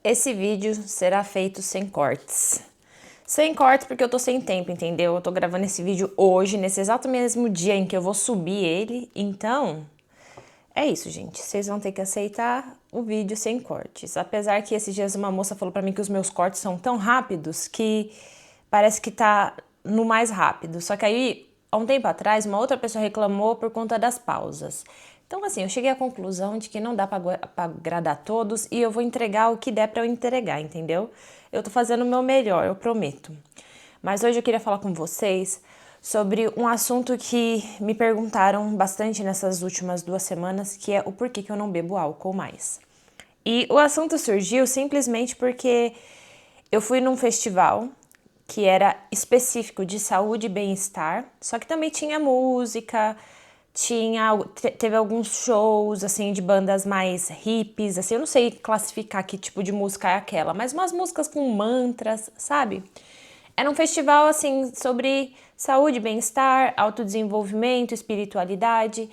Esse vídeo será feito sem cortes. Sem cortes porque eu tô sem tempo, entendeu? Eu tô gravando esse vídeo hoje, nesse exato mesmo dia em que eu vou subir ele. Então, é isso, gente. Vocês vão ter que aceitar o vídeo sem cortes. Apesar que esses dias uma moça falou pra mim que os meus cortes são tão rápidos que parece que tá no mais rápido. Só que aí, há um tempo atrás, uma outra pessoa reclamou por conta das pausas. Então, assim, eu cheguei à conclusão de que não dá pra agradar todos e eu vou entregar o que der pra eu entregar, entendeu? Eu tô fazendo o meu melhor, eu prometo. Mas hoje eu queria falar com vocês sobre um assunto que me perguntaram bastante nessas últimas 2 semanas, que é o porquê que eu não bebo álcool mais. E o assunto surgiu simplesmente porque eu fui num festival que era específico de saúde e bem-estar, só que também tinha música, teve alguns shows, assim, de bandas mais hippies, assim, eu não sei classificar que tipo de música é aquela, mas umas músicas com mantras, sabe? Era um festival, assim, sobre saúde, bem-estar, autodesenvolvimento, espiritualidade,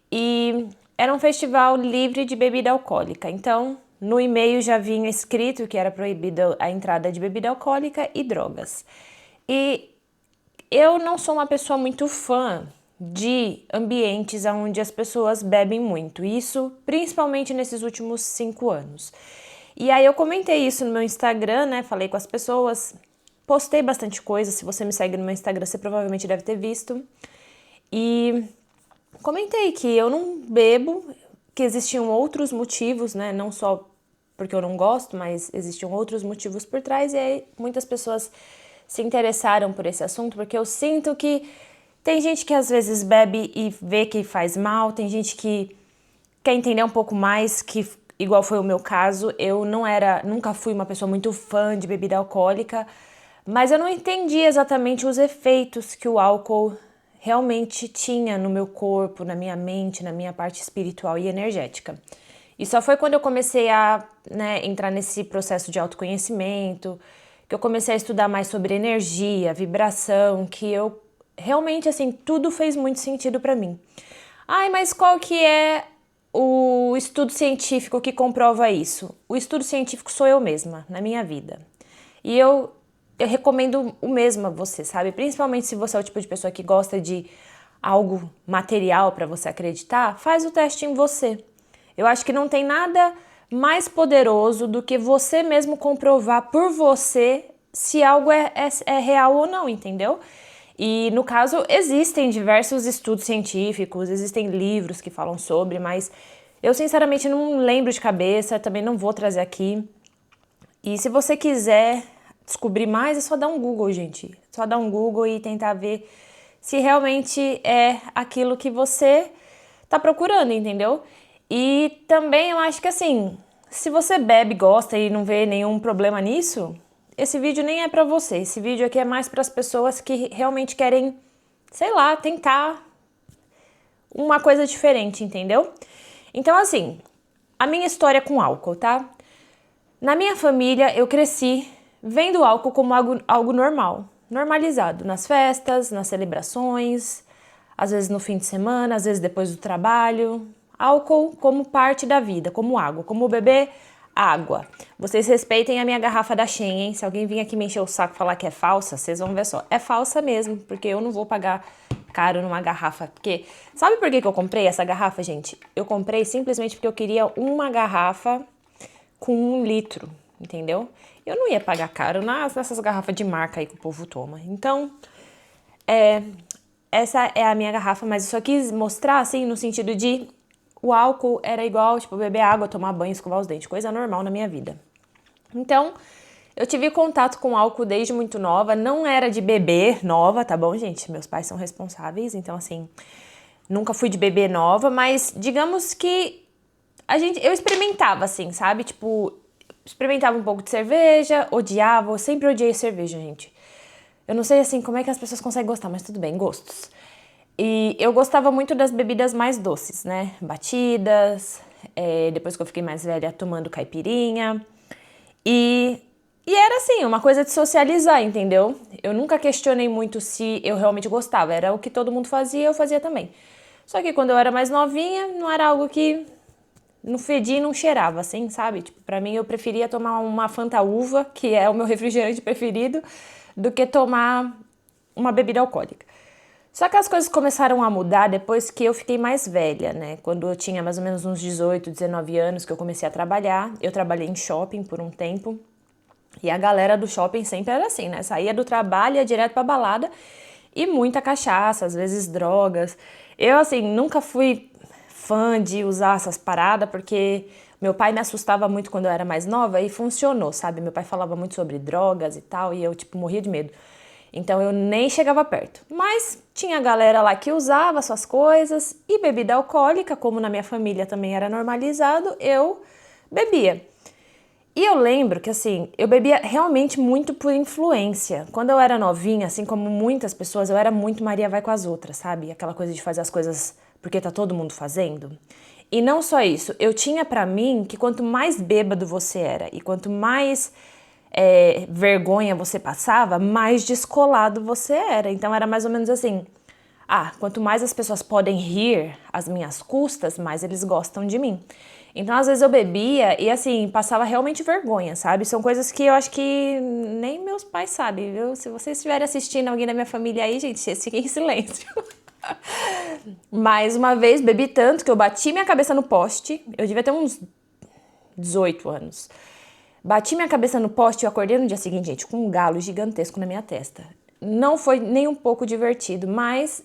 e era um festival livre de bebida alcoólica, então no e-mail já vinha escrito que era proibida a entrada de bebida alcoólica e drogas. E eu não sou uma pessoa muito fã de ambientes onde as pessoas bebem muito, isso principalmente nesses últimos 5 anos. E aí eu comentei isso no meu Instagram, né, falei com as pessoas, postei bastante coisa, se você me segue no meu Instagram você provavelmente deve ter visto. E comentei que eu não bebo, que existiam outros motivos, né, não só porque eu não gosto, mas existiam outros motivos por trás, e aí muitas pessoas se interessaram por esse assunto, porque eu sinto que tem gente que às vezes bebe e vê que faz mal, tem gente que quer entender um pouco mais, que igual foi o meu caso, eu nunca fui uma pessoa muito fã de bebida alcoólica, mas eu não entendi exatamente os efeitos que o álcool realmente tinha no meu corpo, na minha mente, na minha parte espiritual e energética. E só foi quando eu comecei a, né, entrar nesse processo de autoconhecimento, que eu comecei a estudar mais sobre energia, vibração, que eu realmente, assim, tudo fez muito sentido pra mim. Ai, mas qual que é o estudo científico que comprova isso? O estudo científico sou eu mesma, na minha vida. E eu recomendo o mesmo a você, sabe? Principalmente se você é o tipo de pessoa que gosta de algo material para você acreditar, faz o teste em você. Eu acho que não tem nada mais poderoso do que você mesmo comprovar por você se algo é real ou não, entendeu? E no caso, existem diversos estudos científicos, existem livros que falam sobre, mas eu sinceramente não lembro de cabeça, também não vou trazer aqui. E se você quiser descobrir mais, é só dar um Google, gente. Só dar um Google e tentar ver se realmente é aquilo que você tá procurando, entendeu? E também eu acho que assim, se você bebe, gosta e não vê nenhum problema nisso, esse vídeo nem é pra você. Esse vídeo aqui é mais para as pessoas que realmente querem, sei lá, tentar uma coisa diferente, entendeu? Então assim, a minha história com álcool, tá? Na minha família, eu cresci vendo o álcool como algo normal, normalizado nas festas, nas celebrações, às vezes no fim de semana, às vezes depois do trabalho. Álcool como parte da vida, como água, como beber água. Vocês respeitem a minha garrafa da Shein, hein? Se alguém vir aqui me encher o saco e falar que é falsa, vocês vão ver só. É falsa mesmo, porque eu não vou pagar caro numa garrafa. Porque sabe por que eu comprei essa garrafa, gente? Eu comprei simplesmente porque eu queria uma garrafa com 1 litro, entendeu? Eu não ia pagar caro nessas garrafas de marca aí que o povo toma. Então, essa é a minha garrafa, mas eu só quis mostrar, assim, no sentido de o álcool era igual, tipo, beber água, tomar banho, escovar os dentes, coisa normal na minha vida. Então, eu tive contato com álcool desde muito nova, não era de beber nova, tá bom, gente? Meus pais são responsáveis, então, assim, nunca fui de beber nova, mas digamos que eu experimentava, assim, sabe? Tipo, experimentava um pouco de cerveja, odiava, eu sempre odiei cerveja, gente. Eu não sei, assim, como é que as pessoas conseguem gostar, mas tudo bem, gostos. E eu gostava muito das bebidas mais doces, né? Batidas, depois que eu fiquei mais velha, tomando caipirinha. E, e era assim, uma coisa de socializar, entendeu? Eu nunca questionei muito se eu realmente gostava, era o que todo mundo fazia, eu fazia também. Só que quando eu era mais novinha, não era algo que não fedia e não cheirava, assim, sabe? Tipo, pra mim eu preferia tomar uma Fanta Uva, que é o meu refrigerante preferido, do que tomar uma bebida alcoólica. Só que as coisas começaram a mudar depois que eu fiquei mais velha, né? Quando eu tinha mais ou menos uns 18, 19 anos que eu comecei a trabalhar, eu trabalhei em shopping por um tempo, e a galera do shopping sempre era assim, né? Saía do trabalho, ia direto pra balada e muita cachaça, às vezes drogas. Eu, assim, nunca fui fã de usar essas paradas porque meu pai me assustava muito quando eu era mais nova e funcionou, sabe? Meu pai falava muito sobre drogas e tal e eu, tipo, morria de medo. Então eu nem chegava perto. Mas tinha galera lá que usava suas coisas e bebida alcoólica, como na minha família também era normalizado, eu bebia. E eu lembro que, assim, eu bebia realmente muito por influência. Quando eu era novinha, assim como muitas pessoas, eu era muito Maria vai com as outras, sabe? Aquela coisa de fazer as coisas porque tá todo mundo fazendo. E não só isso, eu tinha pra mim que quanto mais bêbado você era e quanto mais vergonha você passava, mais descolado você era. Então era mais ou menos assim, quanto mais as pessoas podem rir às minhas custas, mais eles gostam de mim. Então, às vezes eu bebia e, assim, passava realmente vergonha, sabe? São coisas que eu acho que nem meus pais sabem, viu? Se vocês estiverem assistindo alguém da minha família aí, gente, vocês fiquem em silêncio. Mais uma vez, bebi tanto que eu bati minha cabeça no poste. Eu devia ter uns 18 anos. Bati minha cabeça no poste e eu acordei no dia seguinte, gente, com um galo gigantesco na minha testa. Não foi nem um pouco divertido, mas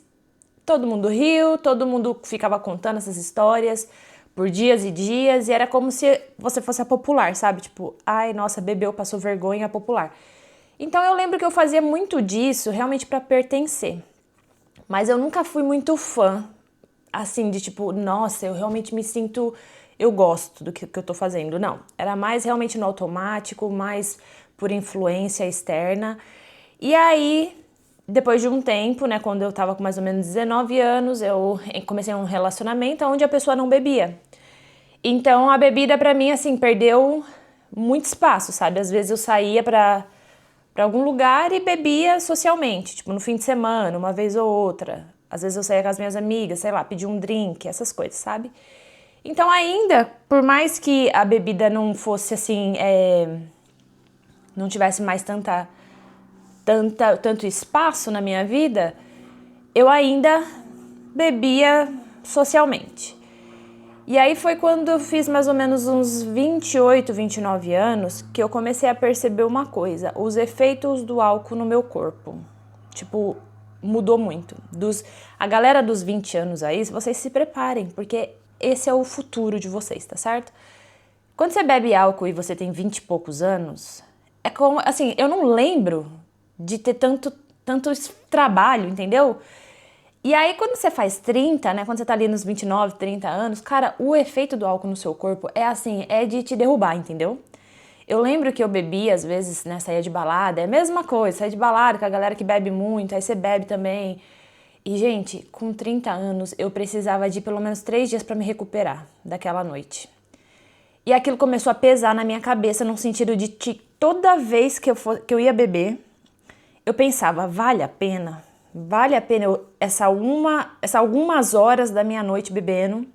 todo mundo riu, todo mundo ficava contando essas histórias por dias e dias, e era como se você fosse a popular, sabe? Tipo, ai, nossa, bebeu, passou vergonha, a popular. Então eu lembro que eu fazia muito disso realmente pra pertencer. Mas eu nunca fui muito fã, assim, de tipo, nossa, eu realmente me sinto, eu gosto do que eu tô fazendo. Não, era mais realmente no automático, mais por influência externa. E aí, depois de um tempo, né, quando eu tava com mais ou menos 19 anos, eu comecei um relacionamento onde a pessoa não bebia. Então a bebida pra mim, assim, perdeu muito espaço, sabe? Às vezes eu saía pra algum lugar e bebia socialmente, tipo no fim de semana, uma vez ou outra. Às vezes eu saía com as minhas amigas, sei lá, pedir um drink, essas coisas, sabe? Então ainda, por mais que a bebida não fosse assim, não tivesse mais tanto espaço na minha vida, eu ainda bebia socialmente. E aí foi quando eu fiz mais ou menos uns 28, 29 anos que eu comecei a perceber uma coisa, os efeitos do álcool no meu corpo. Tipo, mudou muito. A galera dos 20 anos aí, vocês se preparem, porque esse é o futuro de vocês, tá certo? Quando você bebe álcool e você tem 20 e poucos anos, é como, assim, eu não lembro de ter tanto trabalho, entendeu? E aí, quando você faz 30, né, quando você tá ali nos 29, 30 anos, cara, o efeito do álcool no seu corpo é assim, é de te derrubar, entendeu? Eu lembro que eu bebia, às vezes, né, saía de balada, é a mesma coisa, saía de balada com a galera que bebe muito, aí você bebe também. E, gente, com 30 anos, eu precisava de pelo menos 3 dias pra me recuperar daquela noite. E aquilo começou a pesar na minha cabeça, no sentido de toda vez que eu ia beber, eu pensava, vale a pena? Vale a pena essas algumas horas da minha noite bebendo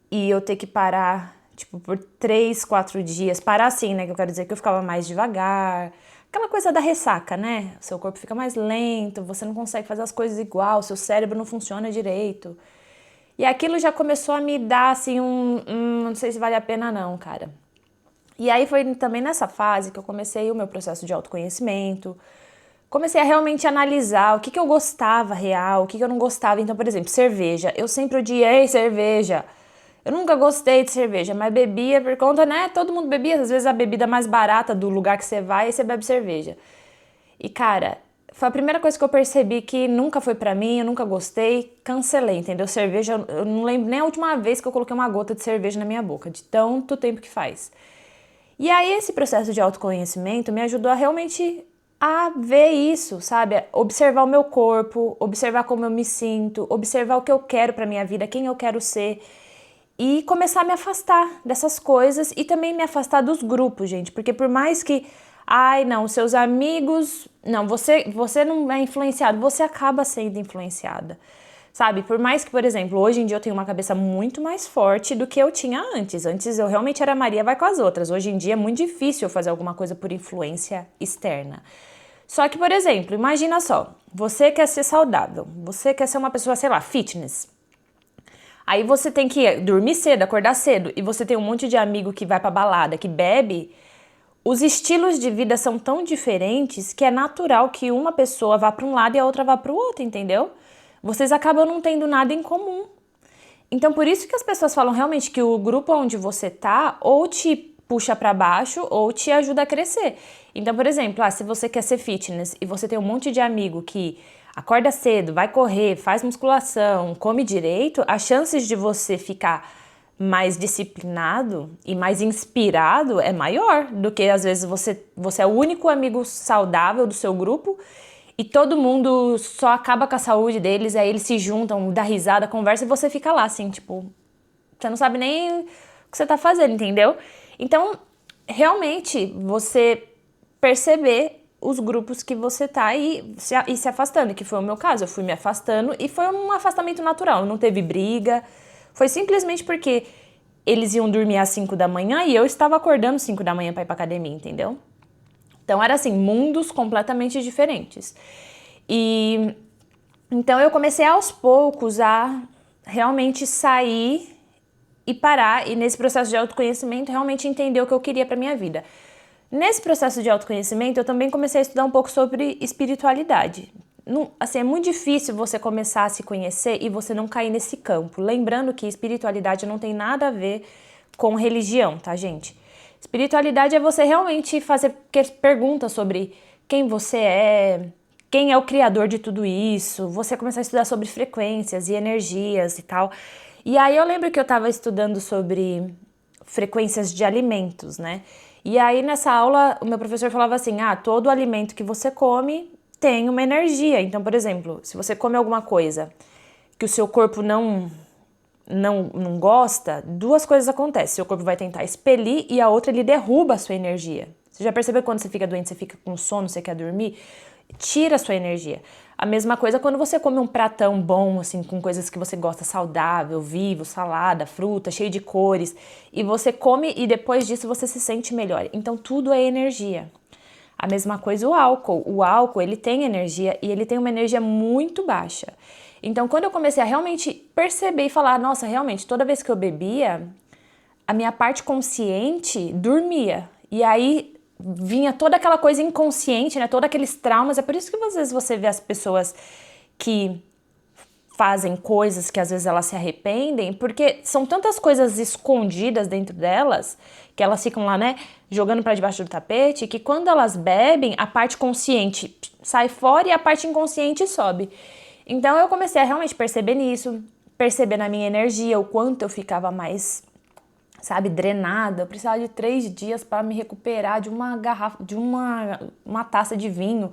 e eu ter que parar, tipo, por 3, 4 dias. Parar assim, né? Que eu quero dizer que eu ficava mais devagar. Aquela coisa da ressaca, né? O seu corpo fica mais lento, você não consegue fazer as coisas igual, seu cérebro não funciona direito. E aquilo já começou a me dar, assim, não sei se vale a pena não, cara. E aí foi também nessa fase que eu comecei o meu processo de autoconhecimento. Comecei a realmente analisar o que eu gostava real, o que eu não gostava. Então, por exemplo, cerveja. Eu sempre odiei cerveja. Eu nunca gostei de cerveja, mas bebia por conta, né? Todo mundo bebia. Às vezes a bebida mais barata do lugar que você vai e você bebe cerveja. E, cara, foi a primeira coisa que eu percebi que nunca foi pra mim, eu nunca gostei. Cancelei, entendeu? Cerveja, eu não lembro nem a última vez que eu coloquei uma gota de cerveja na minha boca, de tanto tempo que faz. E aí esse processo de autoconhecimento me ajudou a realmente a ver isso, sabe? Observar o meu corpo, observar como eu me sinto, observar o que eu quero pra minha vida, quem eu quero ser e começar a me afastar dessas coisas e também me afastar dos grupos, gente, porque por mais que, ai, não, seus amigos, não, você não é influenciado, você acaba sendo influenciada. Sabe? Por mais que, por exemplo, hoje em dia eu tenho uma cabeça muito mais forte do que eu tinha antes. Antes eu realmente era Maria vai com as outras. Hoje em dia é muito difícil eu fazer alguma coisa por influência externa. Só que, por exemplo, imagina só, você quer ser saudável, você quer ser uma pessoa, sei lá, fitness. Aí você tem que dormir cedo, acordar cedo, e você tem um monte de amigo que vai pra balada, que bebe. Os estilos de vida são tão diferentes que é natural que uma pessoa vá para um lado e a outra vá para o outro, entendeu? Vocês acabam não tendo nada em comum. Então, por isso que as pessoas falam realmente que o grupo onde você tá ou te puxa para baixo ou te ajuda a crescer. Então, por exemplo, se você quer ser fitness e você tem um monte de amigo que acorda cedo, vai correr, faz musculação, come direito, as chances de você ficar mais disciplinado e mais inspirado é maior do que às vezes você é o único amigo saudável do seu grupo e todo mundo só acaba com a saúde deles, aí eles se juntam, dá risada, conversa e você fica lá assim, tipo, você não sabe nem o que você tá fazendo, entendeu? Então, realmente, você perceber os grupos que você tá e se afastando, que foi o meu caso, eu fui me afastando e foi um afastamento natural, não teve briga, foi simplesmente porque eles iam dormir às 5 da manhã e eu estava acordando 5 da manhã para ir pra academia, entendeu? Então era assim, mundos completamente diferentes. E então eu comecei aos poucos a realmente sair e parar e nesse processo de autoconhecimento realmente entender o que eu queria para minha vida. Nesse processo de autoconhecimento eu também comecei a estudar um pouco sobre espiritualidade. Assim, é muito difícil você começar a se conhecer e você não cair nesse campo. Lembrando que espiritualidade não tem nada a ver com religião, tá, gente? Espiritualidade é você realmente fazer perguntas sobre quem você é, quem é o criador de tudo isso, você começar a estudar sobre frequências e energias e tal. E aí eu lembro que eu tava estudando sobre frequências de alimentos, né? E aí nessa aula o meu professor falava assim, todo alimento que você come tem uma energia. Então, por exemplo, se você come alguma coisa que o seu corpo não gosta, duas coisas acontecem. Seu corpo vai tentar expelir e a outra ele derruba a sua energia. Você já percebeu que quando você fica doente, você fica com sono, você quer dormir? Tira a sua energia. A mesma coisa quando você come um pratão bom, assim, com coisas que você gosta, saudável, vivo, salada, fruta, cheio de cores, e você come e depois disso você se sente melhor. Então tudo é energia. A mesma coisa o álcool. O álcool, ele tem energia e ele tem uma energia muito baixa. Então, quando eu comecei a realmente perceber e falar, nossa, realmente, toda vez que eu bebia, a minha parte consciente dormia. E aí vinha toda aquela coisa inconsciente, né? Todos aqueles traumas. É por isso que às vezes você vê as pessoas que fazem coisas que às vezes elas se arrependem, porque são tantas coisas escondidas dentro delas, que elas ficam lá, né, jogando para debaixo do tapete, que quando elas bebem, a parte consciente sai fora e a parte inconsciente sobe. Então eu comecei a realmente perceber nisso, perceber na minha energia, o quanto eu ficava mais, sabe, drenada. Eu precisava de 3 dias para me recuperar de uma garrafa, de uma taça de vinho.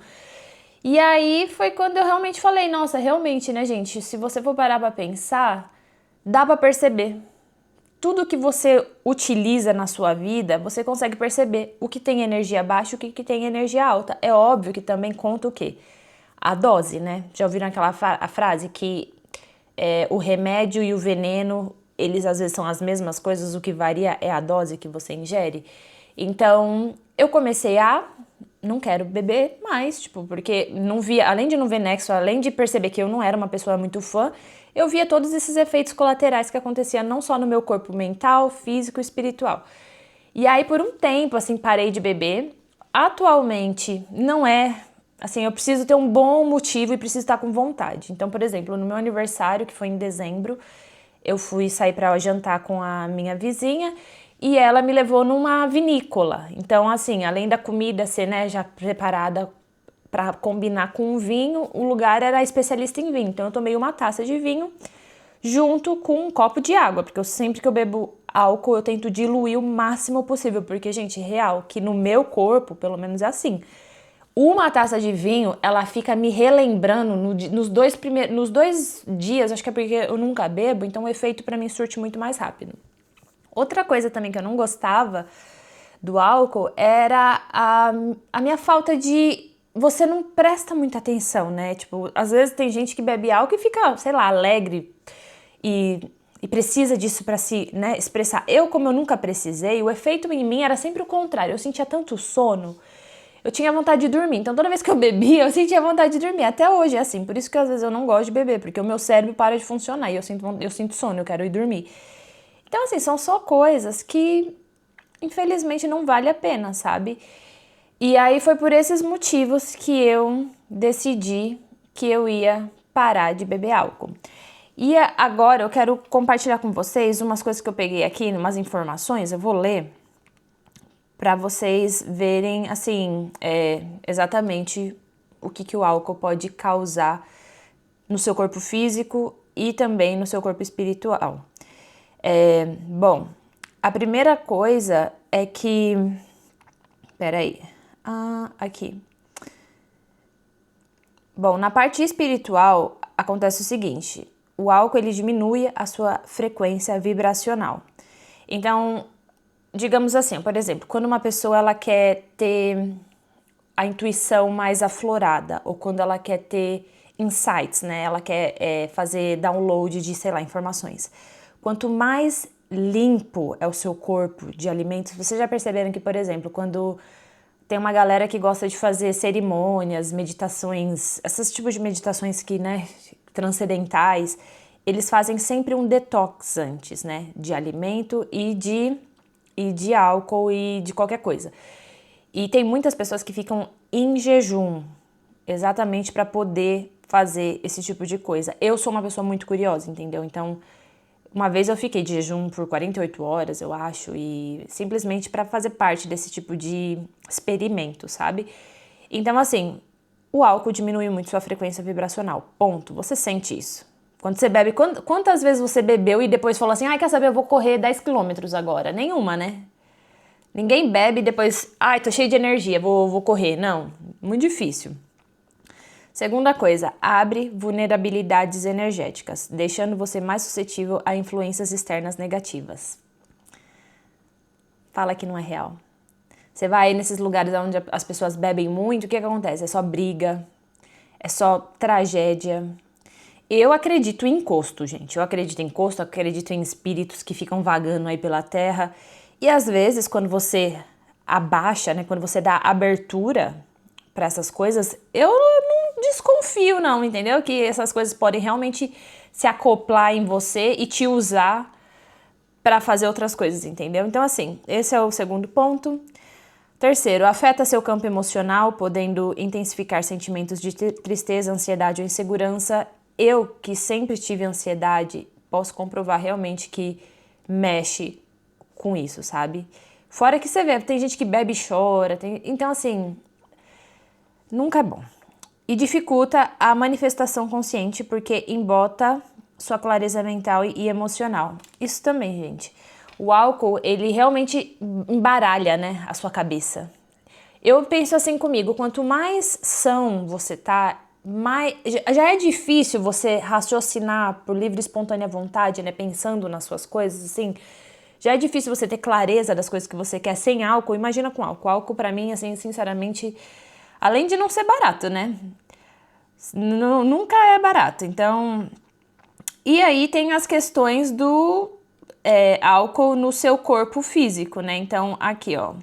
E aí foi quando eu realmente falei, nossa, realmente, né, gente, se você for parar pra pensar, dá pra perceber. Tudo que você utiliza na sua vida, você consegue perceber o que tem energia baixa e o que tem energia alta. É óbvio que também conta o quê? A dose, né? Já ouviram aquela a frase que o remédio e o veneno, eles às vezes são as mesmas coisas, o que varia é a dose que você ingere? Então, eu comecei não quero beber mais, tipo, porque não via, além de não ver nexo, além de perceber que eu não era uma pessoa muito fã, eu via todos esses efeitos colaterais que aconteciam não só no meu corpo mental, físico e espiritual. E aí, por um tempo, assim, parei de beber. Atualmente, não é, assim, eu preciso ter um bom motivo e preciso estar com vontade. Então, por exemplo, no meu aniversário, que foi em dezembro, eu fui sair para jantar com a minha vizinha e ela me levou numa vinícola. Então, assim, além da comida ser, né, já preparada para combinar com o vinho, o lugar era especialista em vinho. Então, eu tomei uma taça de vinho junto com um copo de água, porque sempre que eu bebo álcool, eu tento diluir o máximo possível, porque, gente, real, que no meu corpo, pelo menos é assim, uma taça de vinho, ela fica me relembrando nos 2 dias, acho que é porque eu nunca bebo, então o efeito pra mim surte muito mais rápido. Outra coisa também que eu não gostava do álcool era a minha falta de você não presta muita atenção, né? Tipo, às vezes tem gente que bebe álcool e fica, sei lá, alegre e precisa disso pra se, né, expressar. Como eu nunca precisei, o efeito em mim era sempre o contrário. Eu sentia tanto sono, eu tinha vontade de dormir. Então toda vez que eu bebia, eu sentia vontade de dormir. Até hoje é assim. Por isso que às vezes eu não gosto de beber, porque o meu cérebro para de funcionar e eu sinto sono, eu quero ir dormir. Então assim, são só coisas que infelizmente não vale a pena, sabe? E aí foi por esses motivos que eu decidi que eu ia parar de beber álcool. E agora eu quero compartilhar com vocês umas coisas que eu peguei aqui, umas informações, eu vou ler para vocês verem, assim, exatamente o que o álcool pode causar no seu corpo físico e também no seu corpo espiritual. Bom, a primeira coisa é que... Peraí. Aqui. Bom, na parte espiritual acontece o seguinte: o álcool ele diminui a sua frequência vibracional. Então, digamos assim, por exemplo, quando uma pessoa ela quer ter a intuição mais aflorada, ou quando ela quer ter insights, né? Ela quer fazer download de, sei lá, informações. Quanto mais limpo é o seu corpo de alimentos, vocês já perceberam que, por exemplo, quando tem uma galera que gosta de fazer cerimônias, meditações, esses tipos de meditações que, né, transcendentais, eles fazem sempre um detox antes, né, de alimento e de álcool e de qualquer coisa. E tem muitas pessoas que ficam em jejum, exatamente para poder fazer esse tipo de coisa. Eu sou uma pessoa muito curiosa, entendeu? Então, uma vez eu fiquei de jejum por 48 horas, eu acho, e simplesmente para fazer parte desse tipo de experimento, sabe? Então, assim, o álcool diminui muito sua frequência vibracional. Ponto. Você sente isso. Quando você bebe, quantas vezes você bebeu e depois falou assim, ai, quer saber, eu vou correr 10 quilômetros agora? Nenhuma, né? Ninguém bebe e depois, ai, tô cheio de energia, vou correr. Não, muito difícil. Segunda coisa, abre vulnerabilidades energéticas, deixando você mais suscetível a influências externas negativas. Fala que não é real. Você vai nesses lugares onde as pessoas bebem muito, o que acontece? É só briga, é só tragédia. Eu acredito em encosto, gente. Eu acredito em encosto, acredito em espíritos que ficam vagando aí pela terra. E às vezes, quando você abaixa, né, quando você dá abertura para essas coisas, eu não desconfio não, entendeu? Que essas coisas podem realmente se acoplar em você e te usar para fazer outras coisas, entendeu? Então assim, esse é o segundo ponto. Terceiro, afeta seu campo emocional, podendo intensificar sentimentos de tristeza, ansiedade ou insegurança. Eu, que sempre tive ansiedade, posso comprovar realmente que mexe com isso, sabe? Fora que você vê, tem gente que bebe e chora, então assim, nunca é bom. E dificulta a manifestação consciente porque embota sua clareza mental e emocional. Isso também, gente. O álcool, ele realmente embaralha, né, a sua cabeça. Eu penso assim comigo, quanto mais são você tá, mais... Já é difícil você raciocinar por livre e espontânea vontade, né, pensando nas suas coisas, assim. Já é difícil você ter clareza das coisas que você quer sem álcool, imagina com álcool. Álcool, pra mim, assim, sinceramente, além de não ser barato, né? Nunca é barato, então... E aí tem as questões do álcool no seu corpo físico, né? Então, aqui, ó.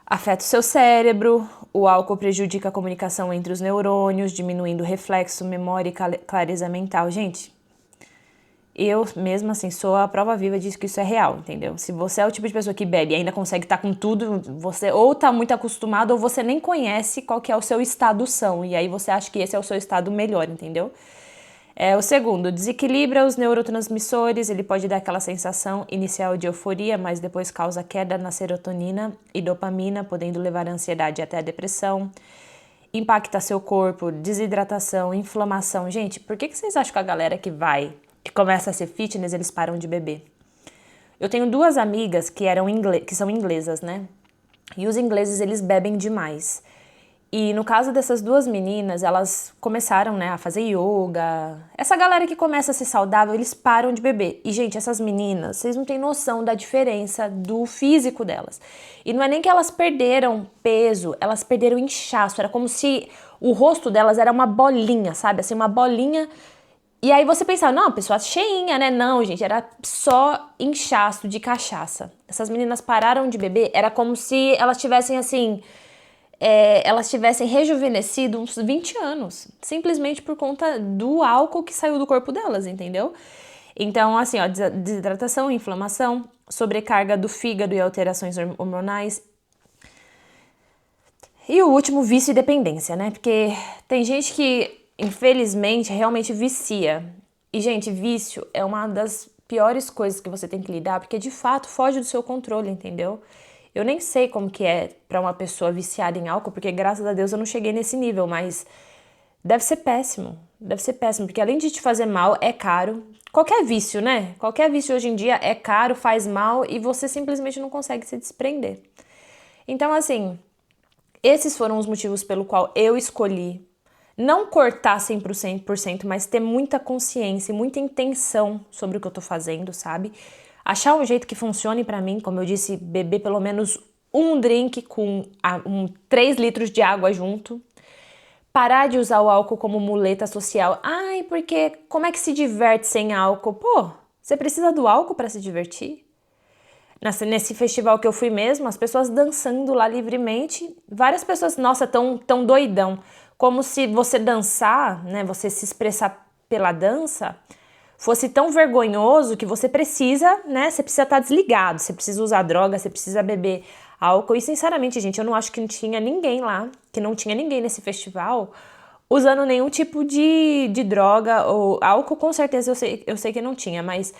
Afeta o seu cérebro, o álcool prejudica a comunicação entre os neurônios, diminuindo o reflexo, memória e clareza mental. Gente, eu mesmo assim sou a prova viva disso que isso é real, entendeu? Se você é o tipo de pessoa que bebe e ainda consegue estar com tudo, você ou tá muito acostumado ou você nem conhece qual que é o seu estado são, e aí você acha que esse é o seu estado melhor, entendeu? O segundo, desequilibra os neurotransmissores, ele pode dar aquela sensação inicial de euforia, mas depois causa queda na serotonina e dopamina, podendo levar a ansiedade até a depressão. Impacta seu corpo, desidratação, inflamação. Gente, por que vocês acham que a galera que começa a ser fitness, eles param de beber? Eu tenho duas amigas que são inglesas, né? E os ingleses, eles bebem demais. E no caso dessas duas meninas, elas começaram, né, a fazer yoga. Essa galera que começa a ser saudável, eles param de beber. E, gente, essas meninas, vocês não têm noção da diferença do físico delas. E não é nem que elas perderam peso, elas perderam inchaço. Era como se o rosto delas era uma bolinha, sabe? Assim, uma bolinha. E aí você pensava, não, pessoa cheinha, né? Não, gente, era só inchaço de cachaça. Essas meninas pararam de beber, era como se elas tivessem, assim... elas tivessem rejuvenescido uns 20 anos, simplesmente por conta do álcool que saiu do corpo delas, entendeu? Então, assim, ó, desidratação, inflamação, sobrecarga do fígado e alterações hormonais. E o último, vício e dependência, né? Porque tem gente que, infelizmente, realmente vicia. E, gente, vício é uma das piores coisas que você tem que lidar, porque de fato foge do seu controle, entendeu? Eu nem sei como que é pra uma pessoa viciada em álcool, porque graças a Deus eu não cheguei nesse nível, mas deve ser péssimo, porque além de te fazer mal, é caro. Qualquer vício, né? Qualquer vício hoje em dia é caro, faz mal e você simplesmente não consegue se desprender. Então, assim, esses foram os motivos pelo qual eu escolhi não cortar 100%, mas ter muita consciência e muita intenção sobre o que eu tô fazendo, sabe? Achar um jeito que funcione pra mim, como eu disse, beber pelo menos um drink com 3 litros de água junto. Parar de usar o álcool como muleta social. Ai, porque como é que se diverte sem álcool? Pô, você precisa do álcool pra se divertir? Nesse festival que eu fui mesmo, as pessoas dançando lá livremente, várias pessoas, nossa, tão doidão. Como se você dançar, né, você se expressar pela dança, fosse tão vergonhoso que você precisa, né, você precisa estar desligado, você precisa usar droga, você precisa beber álcool. E sinceramente, gente, eu não acho que não tinha ninguém lá, que não tinha ninguém nesse festival usando nenhum tipo de droga ou álcool, com certeza eu sei que não tinha, mas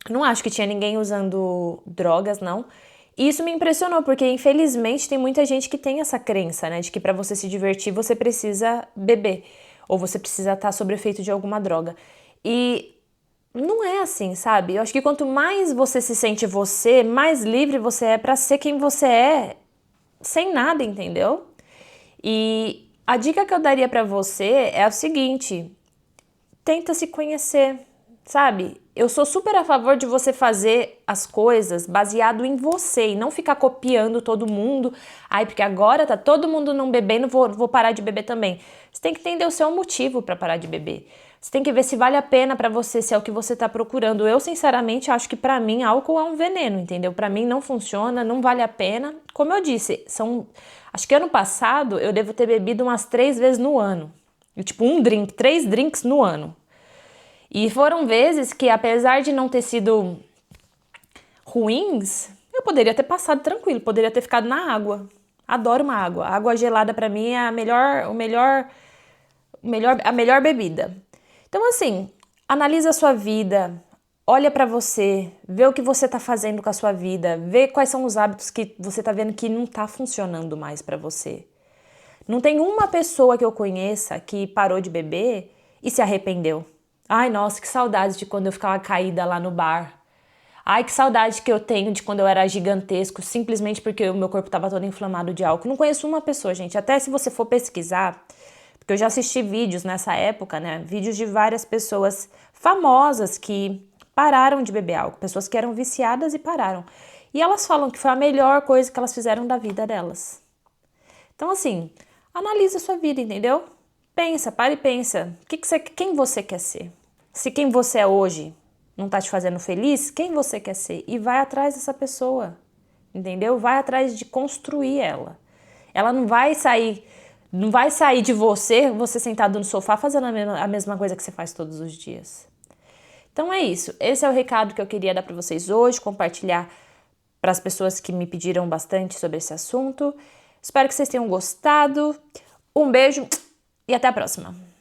não acho que tinha ninguém usando drogas, não. E isso me impressionou, porque infelizmente tem muita gente que tem essa crença, né, de que pra você se divertir você precisa beber, ou você precisa estar sob efeito de alguma droga. E não é assim, sabe? Eu acho que quanto mais você se sente você, mais livre você é pra ser quem você é, sem nada, entendeu? E a dica que eu daria pra você é o seguinte: tenta se conhecer, sabe? Eu sou super a favor de você fazer as coisas baseado em você e não ficar copiando todo mundo. Ai, porque agora tá todo mundo não bebendo, vou parar de beber também. Você tem que entender o seu motivo pra parar de beber. Você tem que ver se vale a pena pra você, se é o que você tá procurando. Eu, sinceramente, acho que pra mim álcool é um veneno, entendeu? Pra mim não funciona, não vale a pena. Como eu disse, acho que ano passado eu devo ter bebido umas 3 vezes no ano. Tipo, 3 drinks no ano. E foram vezes que, apesar de não ter sido ruins, eu poderia ter passado tranquilo, poderia ter ficado na água. Adoro uma água. A água gelada pra mim é a melhor bebida. Então, assim, analisa a sua vida, olha pra você, vê o que você tá fazendo com a sua vida, vê quais são os hábitos que você tá vendo que não tá funcionando mais pra você. Não tem uma pessoa que eu conheça que parou de beber e se arrependeu. Ai, nossa, que saudade de quando eu ficava caída lá no bar. Ai, que saudade que eu tenho de quando eu era gigantesco, simplesmente porque o meu corpo estava todo inflamado de álcool. Não conheço uma pessoa, gente. Até se você for pesquisar, porque eu já assisti vídeos nessa época, né? Vídeos de várias pessoas famosas que pararam de beber álcool. Pessoas que eram viciadas e pararam. E elas falam que foi a melhor coisa que elas fizeram da vida delas. Então, assim, analisa a sua vida, entendeu? Pensa, para e pensa. Quem você quer ser? Se quem você é hoje não tá te fazendo feliz, quem você quer ser? E vai atrás dessa pessoa, entendeu? Vai atrás de construir ela. Ela não vai sair de você sentado no sofá fazendo a mesma coisa que você faz todos os dias. Então é isso. Esse é o recado que eu queria dar para vocês hoje, compartilhar para as pessoas que me pediram bastante sobre esse assunto. Espero que vocês tenham gostado. Um beijo e até a próxima!